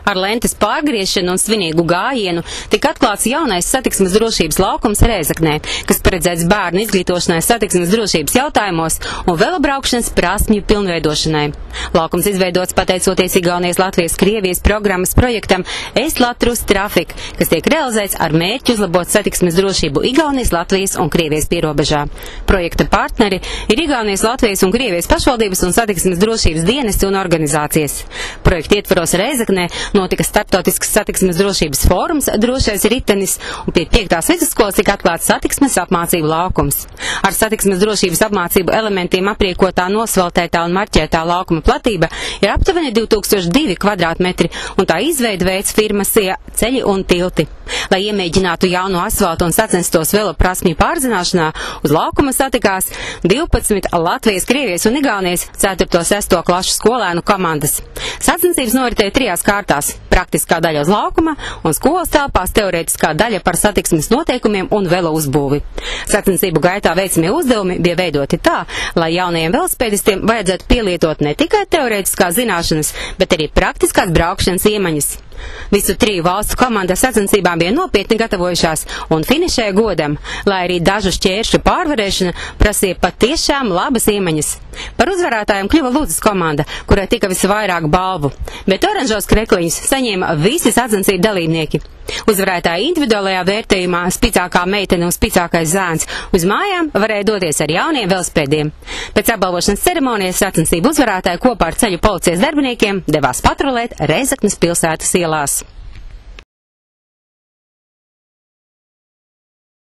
Ar lentes pārgriešanu un svinīgu gājienu tika atklāts jaunais satiksmes drošības laukums Rēzeknē, kas paredzēts bērnu izglītošanai satiksmes drošības jautājumos un velobraukšanas prasmju pilnveidošanai. Laukums izveidots pateicoties Igaunijas Latvijas Krievijas programmas projektam Est-Latrus Trafik, kas tiek realizēts ar mērķi uzlabot satiksmes drošību Igaunijas, Latvijas un Krievijas pierobežā. Projekta partneri ir Igaunijas, Latvijas un Krievijas pašvaldības un satiksmes drošības dienesti un organizācijas. Projekta ietvaros Rēzeknē notika starptautisks satiksmes drošības fórums Drošais ritenis, un pie 5. vidusskolas tika atklāts satiksmes apmācību laukums. Ar satiksmes drošības apmācību elementiem apriekotā, nosvaltētā un marķētā laukuma platība ir aptuveni 2002 kvadrātmetri, un tā izveidu veids firma SIA Ceļi un tilti. Lai iemēģinātu jauno asfaltu un sacenstos veloprasmju pārzināšanā, uz laukuma satikās 12 Latvijas, Krievijas un Igaunijas 4. un 6. klašu skolēnu komandas. Sacensības noritēja 3 kārtās - praktiskā daļa uz laukuma un skolas telpās teorētiskā daļa par satiksmes noteikumiem un velo uzbūvi. Sacensību gaitā veicamie uzdevumi bija veidoti tā, lai jaunajiem velospēdistiem vajadzētu pielietot ne tikai teorētiskās zināšanas, bet arī praktiskās braukšanas iemaņas. Visu 3 valstu komandas sacensībām bija nopietni gatavojušās un finišēja godam, lai arī dažu šķēršļu pārvarēšana prasīja patiešām labas iemaņas. Par uzvarētājiem kļuva Ludzas komanda, kurai tika visvairāk balvu, bet oranžos krekliņus saņēma visi sacensību dalībnieki. Uzvarētāja individuālajā vērtējumā spicākā meitene un spicākais zēns uz mājām varēja doties ar jauniem velospēdiem. Pēc apbalvošanas ceremonijas sacensību uzvarētāji kopā ar ceļu policijas darbiniekiem devās patrulēt Rēzeknes pilsētas ielās.